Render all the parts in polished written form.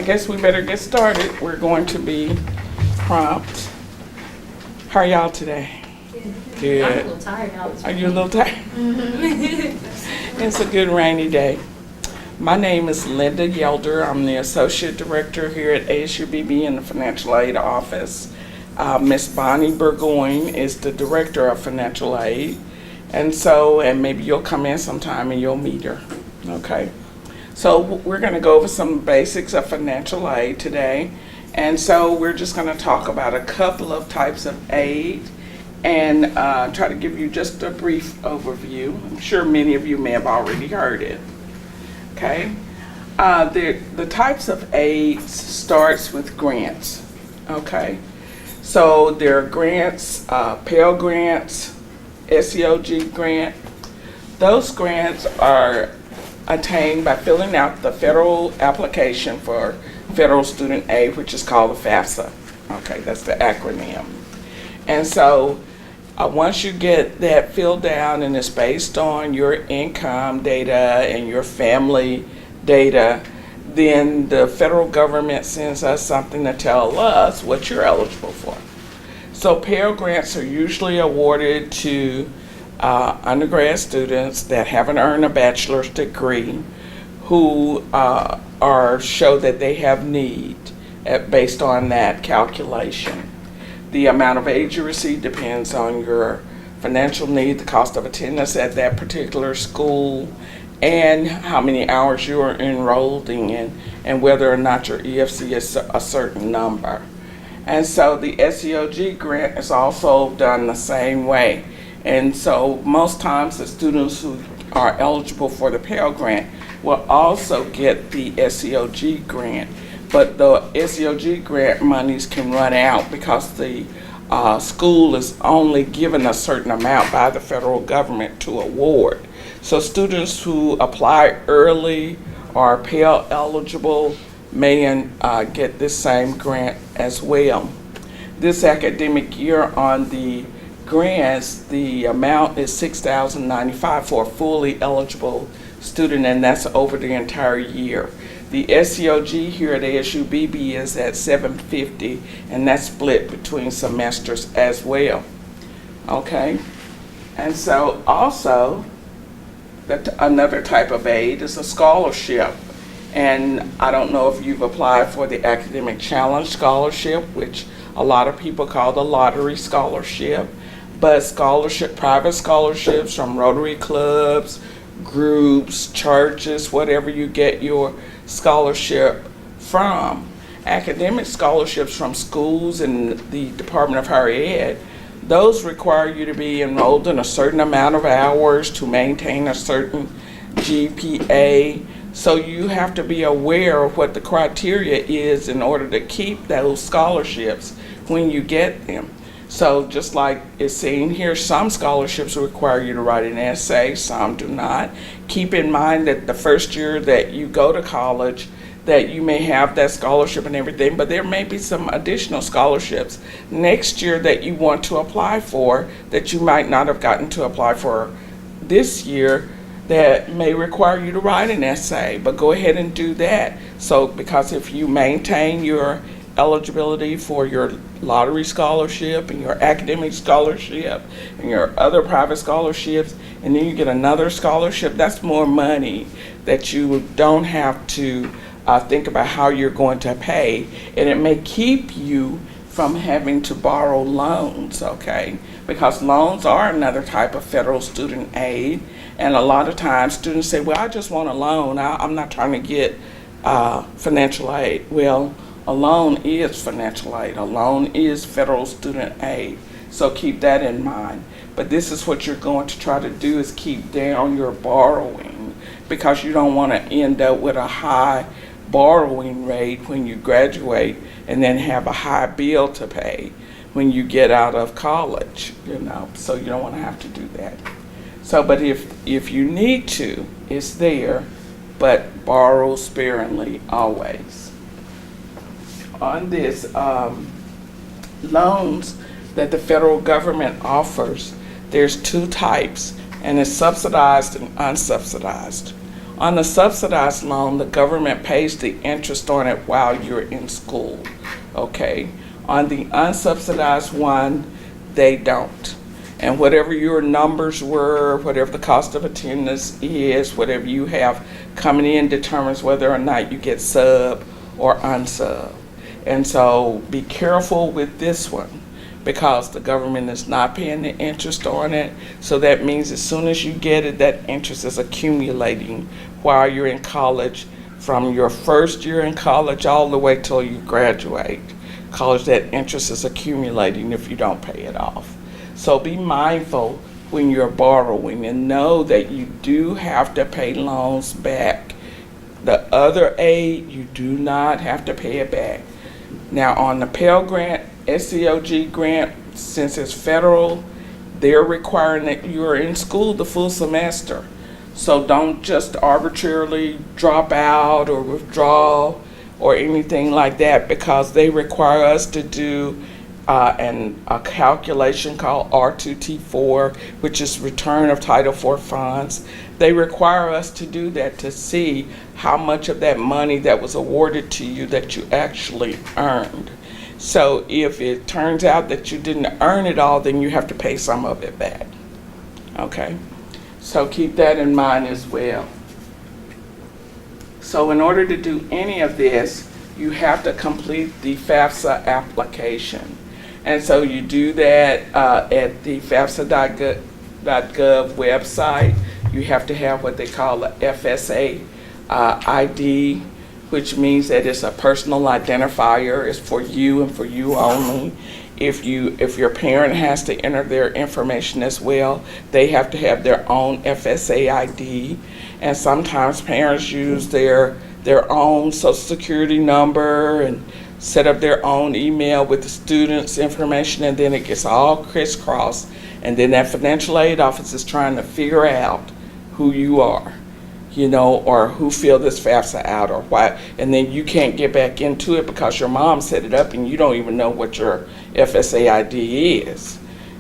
I guess we better get started. We're going to be prompt. How are y'all today? Good. I'm a little tired now. Are you a little tired? It's a good rainy day. My name is Linda Yelder. I'm the Associate Director here at ASU-Beebe in the Financial Aid Office. Miss Bonnie Burgoyne is the Director of Financial Aid. And maybe you'll come in sometime and you'll meet her. Okay. So we're going to go over some basics of financial aid today. And so we're just going to talk about a couple of types of aid and try to give you just a brief overview. I'm sure many of you may have already heard it. Okay. The types of aid starts with grants. Okay. So there are grants, Pell Grants, SEOG grant. Those grants are attained by filling out the federal application for federal student aid, which is called the FAFSA. Okay, that's the acronym. And so once you get that filled out and it's based on your income data and your family data, then the federal government sends us something to tell us what you're eligible for. So Pell Grants are usually awarded to undergrad students that haven't earned a bachelor's degree who show that they have need based on that calculation. The amount of aid you receive depends on your financial need, the cost of attendance at that particular school, and how many hours you are enrolled in, and whether or not your EFC is a certain number. And so the SEOG grant is also done the same way. And so most times the students who are eligible for the Pell Grant will also get the SEOG grant. But the SEOG grant monies can run out because the school is only given a certain amount by the federal government to award. So students who apply early or are Pell eligible may get this same grant as well. This academic year on the grants, the amount is $6,095 for a fully eligible student, and that's over the entire year. The SEOG here at ASU-Beebe is at $750, and that's split between semesters as well. Okay, and so also another type of aid is a scholarship. And I don't know if you've applied for the Academic Challenge Scholarship, which a lot of people call the lottery scholarship, but private scholarships from Rotary clubs, groups, churches, whatever you get your scholarship from. Academic scholarships from schools and the Department of Higher Ed, those require you to be enrolled in a certain amount of hours to maintain a certain GPA. So you have to be aware of what the criteria is in order to keep those scholarships when you get them. So just like it's seen here, some scholarships require you to write an essay, some do not. Keep in mind that the first year that you go to college, that you may have that scholarship and everything, but there may be some additional scholarships next year that you want to apply for that you might not have gotten to apply for this year, that may require you to write an essay, but go ahead and do that. So because if you maintain your eligibility for your lottery scholarship and your academic scholarship and your other private scholarships, and then you get another scholarship, that's more money that you don't have to think about how you're going to pay, and it may keep you from having to borrow loans, okay? Because loans are another type of federal student aid, and a lot of times students say, well, I just want a loan. I'm not trying to get financial aid. Well, a loan is financial aid. A loan is federal student aid. So keep that in mind. But this is what you're going to try to do, is keep down your borrowing, because you don't want to end up with a high borrowing rate when you graduate and then have a high bill to pay when you get out of college, so you don't want to have to do that. So, but if you need to, it's there, but borrow sparingly always. On this, loans that the federal government offers, there's two types, and it's subsidized and unsubsidized. On the subsidized loan, the government pays the interest on it while you're in school, okay? On the unsubsidized one, they don't. And whatever your numbers were, whatever the cost of attendance is, whatever you have coming in determines whether or not you get sub or unsub. And so be careful with this one because the government is not paying the interest on it. So that means as soon as you get it, that interest is accumulating while you're in college, from your first year in college all the way till you graduate. College, that interest is accumulating if you don't pay it off. So be mindful when you're borrowing and know that you do have to pay loans back. The other aid, you do not have to pay it back. Now on the Pell Grant, SCOG grant, since it's federal, they're requiring that you're in school the full semester. So don't just arbitrarily drop out or withdraw or anything like that, because they require us to do a calculation called R2T4, which is return of Title IV funds. They require us to do that to see how much of that money that was awarded to you that you actually earned. So if it turns out that you didn't earn it all, then you have to pay some of it back. Okay? So keep that in mind as well. So in order to do any of this, you have to complete the FAFSA application. And so you do that at the FAFSA.gov website. You have to have what they call a FSA ID, which means that it's a personal identifier. It's for you and for you only. If your parent has to enter their information as well, they have to have their own FSA ID. And sometimes parents use their own social security number and set up their own email with the student's information, and then it gets all crisscrossed. And then that financial aid office is trying to figure out who you are, or who filled this FAFSA out or why. And then you can't get back into it because your mom set it up and you don't even know what your FSA ID is,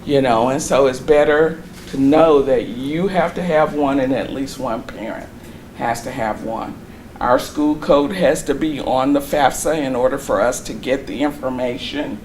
And so it's better to know that you have to have one and at least one parent has to have one. Our school code has to be on the FAFSA in order for us to get the information.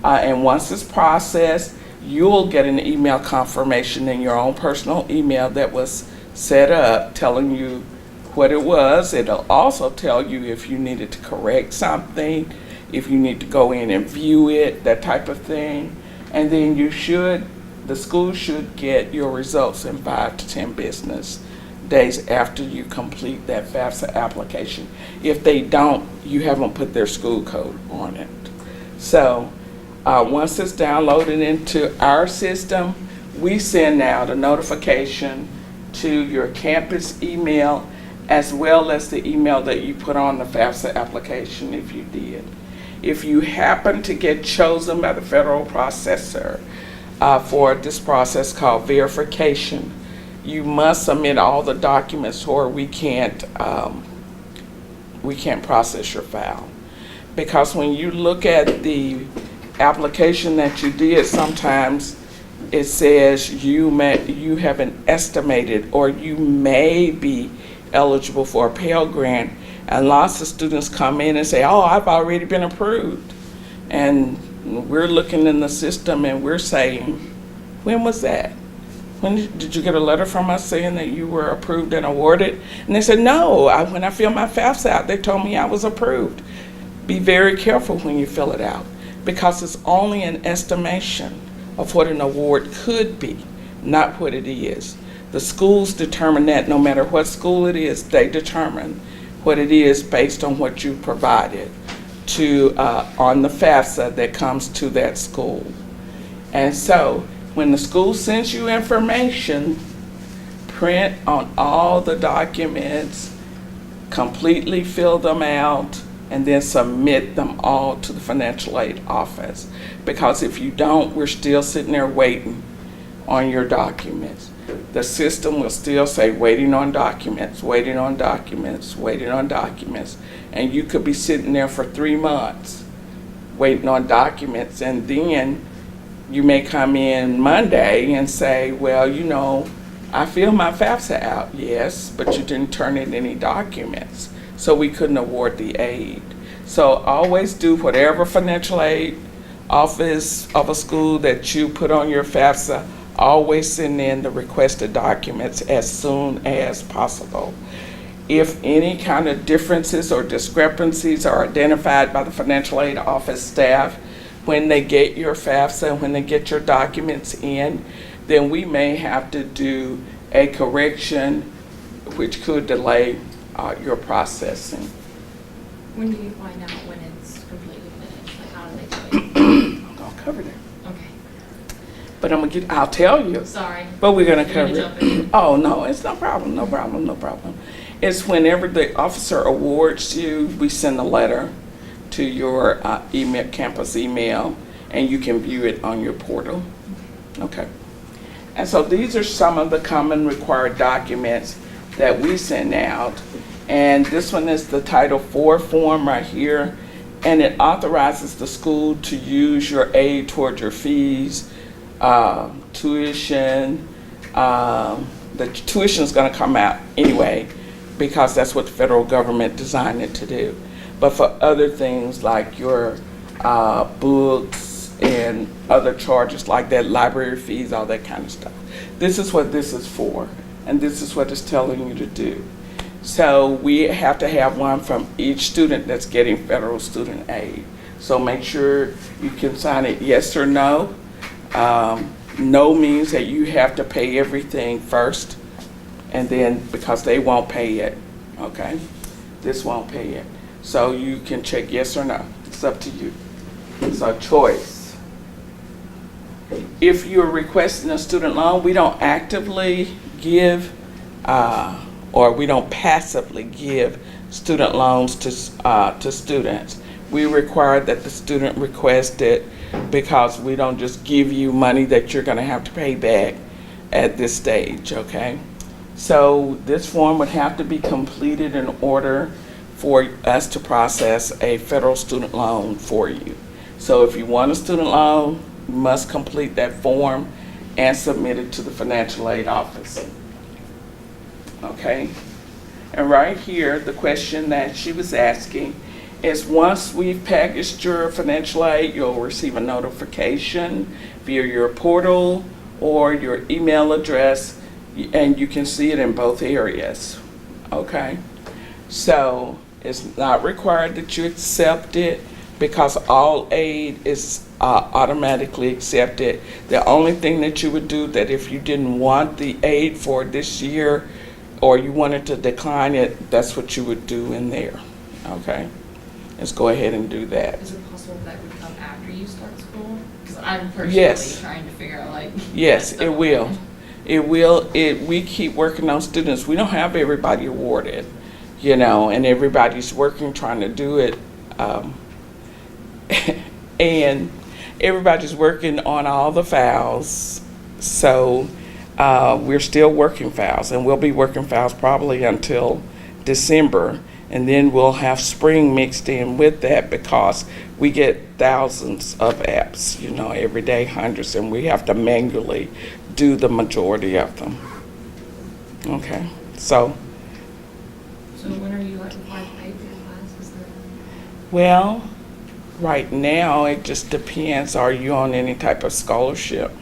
And once it's processed, you'll get an email confirmation in your own personal email that was set up telling you what it was. It'll also tell you if you needed to correct something, if you need to go in and view it, that type of thing. And then the school should get your results in 5 to 10 business days after you complete that FAFSA application. If they don't, you haven't put their school code on it. So once it's downloaded into our system, we send out a notification to your campus email as well as the email that you put on the FAFSA application if you did. If you happen to get chosen by the federal processor for this process called verification, you must submit all the documents or we can't process your file. Because when you look at the application that you did, sometimes it says you have an estimated or you may be eligible for a Pell Grant, and lots of students come in and say, oh, I've already been approved. And we're looking in the system and we're saying, when was that? When did you get a letter from us saying that you were approved and awarded? And they said, no, when I filled my FAFSA out, they told me I was approved. Be very careful when you fill it out because it's only an estimation of what an award could be, not what it is. The schools determine that. No matter what school it is, they determine what it is based on what you provided on the FAFSA that comes to that school. And so when the school sends you information, print on all the documents, completely fill them out, and then submit them all to the financial aid office. Because if you don't, we're still sitting there waiting on your documents. The system will still say waiting on documents, waiting on documents, waiting on documents. And you could be sitting there for 3 months waiting on documents, and then you may come in Monday and say, well, I filled my FAFSA out, yes, but you didn't turn in any documents, so we couldn't award the aid. So always do whatever financial aid office of a school that you put on your FAFSA, always send in the requested documents as soon as possible. If any kind of differences or discrepancies are identified by the financial aid office staff when they get your FAFSA, when they get your documents in, then we may have to do a correction, which could delay your processing. When do you find out when it's completely finished? Like, how do they do it? I'm gonna cover that, Okay. but I'll tell you. Sorry. But we're gonna You're cover jump it. in. Oh, no, it's no problem, no problem, no problem. It's whenever the officer awards you, we send a letter to your email, campus email, and you can view it on your portal. Okay. And so these are some of the common required documents that we send out. And this one is the Title IV form right here. And it authorizes the school to use your aid toward your fees, tuition. The tuition is going to come out anyway because that's what the federal government designed it to do. But for other things like your books, and other charges like that, library fees, all that kind of stuff. This is what this is for, and this is what it's telling you to do. So we have to have one from each student that's getting federal student aid. So make sure you can sign it yes or no. No means that you have to pay everything first, and then because they won't pay it, okay? This won't pay it. So you can check yes or no. It's up to you. It's a choice. If you're requesting a student loan, we don't actively give or we don't passively give student loans to students. We require that the student request it because we don't just give you money that you're going to have to pay back at this stage, okay? So this form would have to be completed in order for us to process a federal student loan for you. So if you want a student loan, you must complete that form and submit it to the financial aid office. Okay? And right here, the question that she was asking is once we've packaged your financial aid, you'll receive a notification via your portal or your email address, and you can see it in both areas. Okay? So it's not required that you accept it because all aid is automatically accepted. The only thing that you would do that if you didn't want the aid for this year or you wanted to decline it, that's what you would do in there. Okay? Let's go ahead and do that. Is it possible that would come after you start school? Because I'm personally Yes. trying to figure out like. Yes, it will. It will. We keep working on students. We don't have everybody awarded, and everybody's working trying to do it. And everybody's working on all the files. So we're still working files, and we'll be working files probably until December. And then we'll have spring mixed in with that because we get thousands of apps, every day, hundreds, and we have to manually do the majority of them. Okay, so when are you required to pay for your classes then? well, right now it just depends. Are you on any type of scholarship?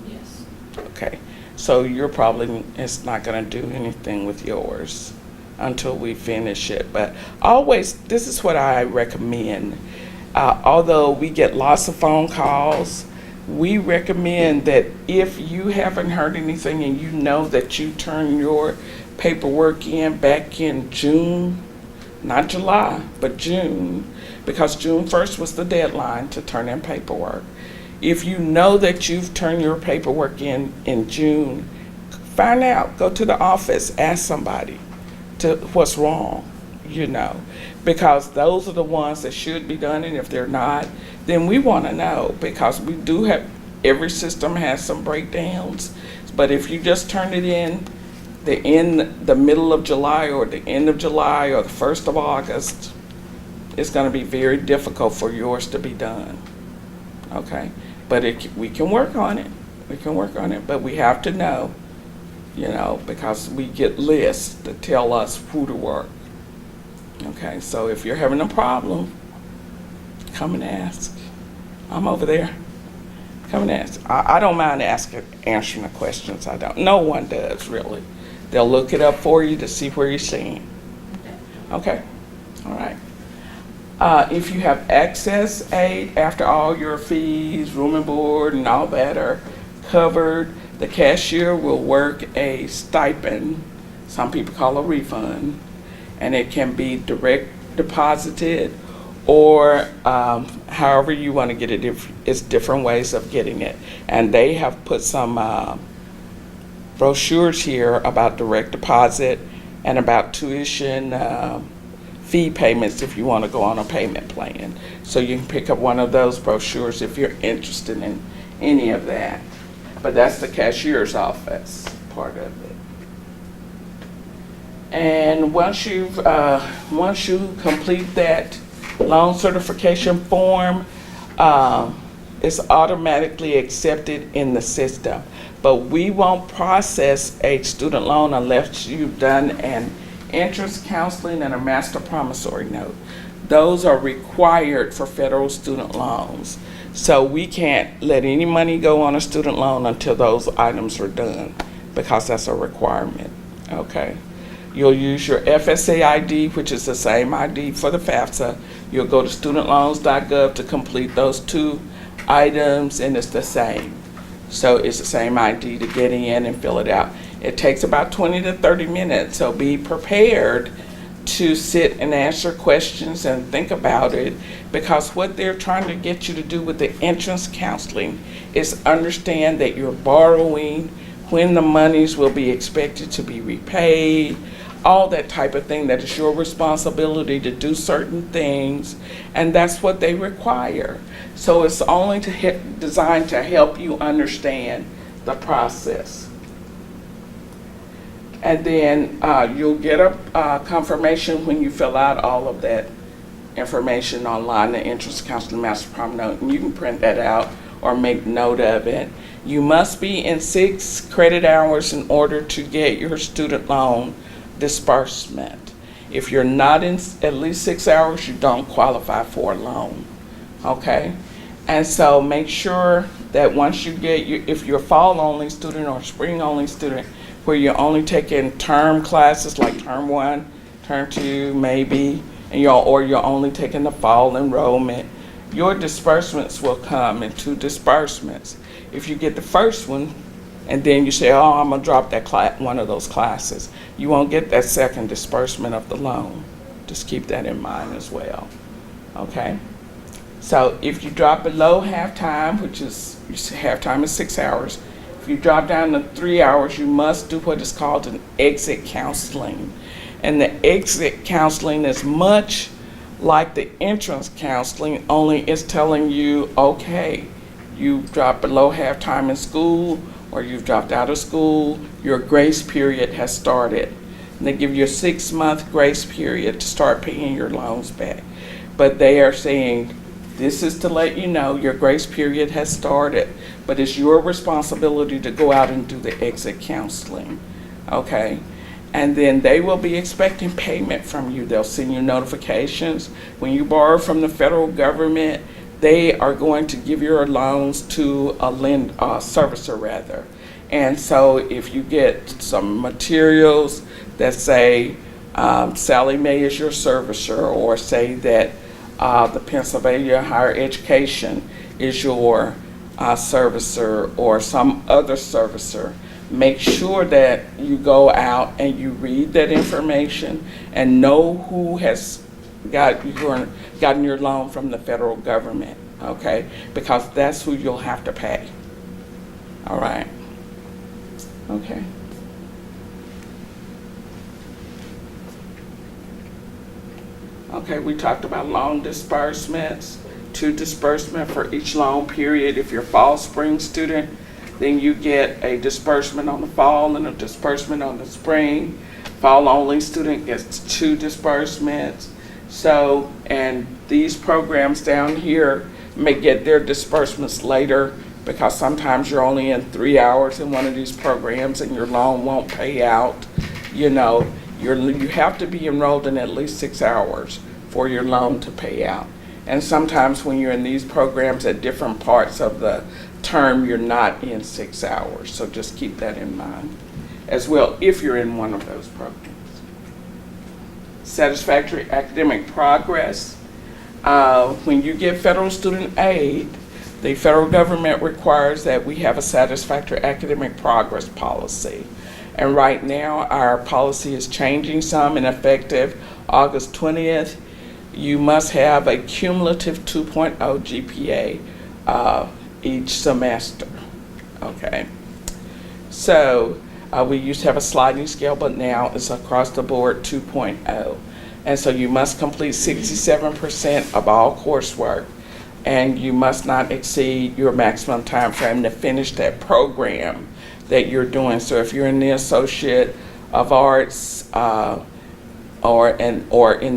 Yes. Okay, so it's not going to do anything with yours until we finish it. But always, this is what I recommend. Although we get lots of phone calls, we recommend that if you haven't heard anything and you know that you turn your paperwork in back in June, not July, but June, because June 1st was the deadline to turn in paperwork. If you know that you've turned your paperwork in June, find out, go to the office, ask somebody what's wrong, because those are the ones that should be done, and if they're not, then we want to know, because we do have, every system has some breakdowns, but if you just turn it in the middle of July or the end of July or the 1st of August, it's going to be very difficult for yours to be done. Okay, but we can work on it. We can work on it, but we have to know because we get lists that tell us who to work. Okay, so if you're having a problem, come and ask. I'm over there. Come and ask. I don't mind answering the questions. I don't. No one does, really. They'll look it up for you to see where you're seeing. Okay? All right. If you have excess aid after all your fees, room and board, and all that are covered, the cashier will work a stipend, some people call a refund, and it can be direct deposited or however you want to get it. It's different ways of getting it. And they have put some brochures here about direct deposit and about tuition fee payments if you want to go on a payment plan. So you can pick up one of those brochures if you're interested in any of that. But that's the cashier's office part of it. And once you complete that loan certification form, it's automatically accepted in the system. But we won't process a student loan unless you've done an entrance counseling and a master promissory note. Those are required for federal student loans. So we can't let any money go on a student loan until those items are done, because that's a requirement. Okay. You'll use your FSA ID, which is the same ID for the FAFSA. You'll go to studentloans.gov to complete those two items, and it's the same. So it's the same ID to get in and fill it out. It takes about 20 to 30 minutes, so be prepared to sit and answer questions and think about it, because what they're trying to get you to do with the entrance counseling is understand that you're borrowing, when the monies will be expected to be repaid, all that type of thing, that it's your responsibility to do certain things, and that's what they require. So it's only designed to help you understand the process. And then you'll get a confirmation when you fill out all of that information online, the entrance counseling master prom note, and you can print that out or make note of it. You must be in 6 credit hours in order to get your student loan disbursement. If you're not in at least 6 hours, you don't qualify for a loan. Okay? And so make sure that once you get, if you're a fall only student or spring only student, where you're only taking term classes like term 1, term 2 maybe, and you're only taking the fall enrollment, your disbursements will come in 2 disbursements. If you get the first one and then you say, oh, I'm gonna drop that one of those classes, you won't get that second disbursement of the loan. Just keep that in mind as well. Okay? So if you drop below half-time, which is, half-time is 6 hours, if you drop down to 3 hours, you must do what is called an exit counseling. And the exit counseling is much like the entrance counseling, only it's telling you, okay, you've dropped below half-time in school, or you've dropped out of school, your grace period has started. And they give you a 6-month grace period to start paying your loans back. But they are saying, this is to let you know your grace period has started, but it's your responsibility to go out and do the exit counseling, okay? And then they will be expecting payment from you. They'll send you notifications. When you borrow from the federal government, they are going to give your loans to a servicer rather. And so if you get some materials that say Sally Mae is your servicer, or say that the Pennsylvania Higher Education is your servicer, or some other servicer, make sure that you go out and you read that information and know who has gotten your loan from the federal government, okay? Because that's who you'll have to pay. All right? Okay. Okay, we talked about loan disbursements, 2 disbursements for each loan period. If you're a fall spring student, then you get a disbursement on the fall and a disbursement on the spring. Fall only student gets 2 disbursements. So, and these programs down here may get their disbursements later because sometimes you're only in 3 hours in one of these programs and your loan won't pay out. You know, you have to be enrolled in at least 6 hours for your loan to pay out. And sometimes when you're in these programs at different parts of the term, you're not in 6 hours. So just keep that in mind as well if you're in one of those programs. Satisfactory academic progress. When you get federal student aid, the federal government requires that we have a satisfactory academic progress policy. And right now, our policy is changing some, and effective August 20th, you must have a cumulative 2.0 GPA each semester. Okay. So we used to have a sliding scale, but now it's across the board 2.0. And so you must complete 67% of all coursework, and you must not exceed your maximum time frame to finish that program that you're doing. So if you're in the Associate of Arts or in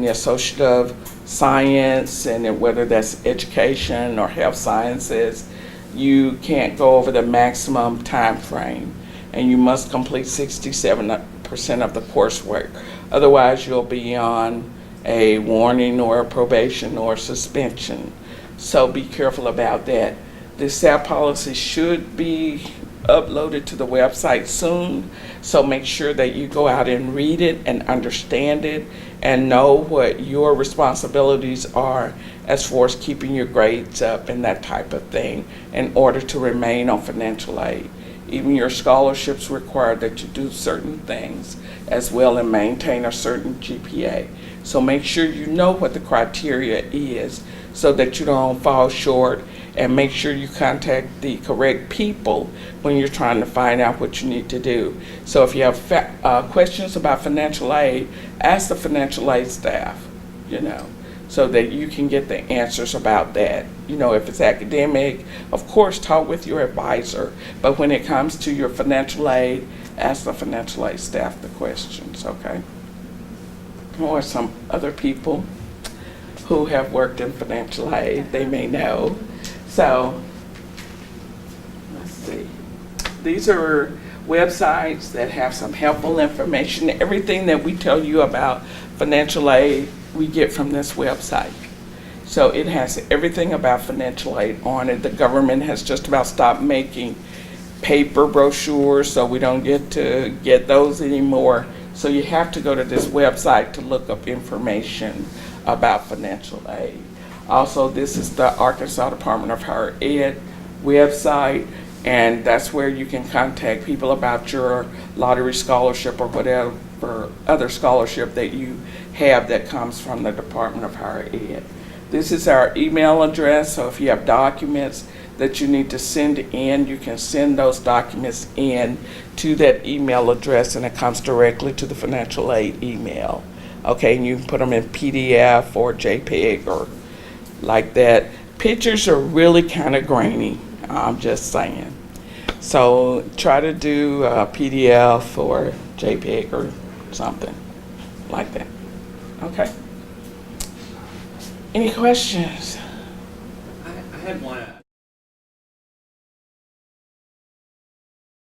the Associate of Science, and whether that's education or health sciences, you can't go over the maximum time frame, and you must complete 67% of the coursework. Otherwise, you'll be on a warning or a probation or suspension. So be careful about that. The SAP policy should be uploaded to the website soon, so make sure that you go out and read it and understand it and know what your responsibilities are as far as keeping your grades up and that type of thing in order to remain on financial aid. Even your scholarships require that you do certain things as well and maintain a certain GPA. So make sure you know what the criteria is so that you don't fall short, and make sure you contact the correct people when you're trying to find out what you need to do. So if you have questions about financial aid, ask the financial aid staff, you know, so that you can get the answers about that. You know, if it's academic, of course, talk with your advisor. But when it comes to your financial aid, ask the financial aid staff the questions, okay? Or some other people who have worked in financial aid, they may know. So, let's see. These are websites that have some helpful information. Everything that we tell you about financial aid, we get from this website. So it has everything about financial aid on it. The government has just about stopped making paper brochures, so we don't get to get those anymore. So you have to go to this website to look up information about financial aid. Also, this is the Arkansas Department of Higher Ed website, and that's where you can contact people about your lottery scholarship or whatever other scholarship that you have that comes from the Department of Higher Ed. This is our email address, so if you have documents that you need to send in, you can send those documents in to that email address, and it comes directly to the financial aid email. Okay, and you can put them in PDF or JPEG or like that. Pictures are really kind of grainy, I'm just saying. So try to do a PDF or JPEG or something like that. Okay. Any questions? I had one.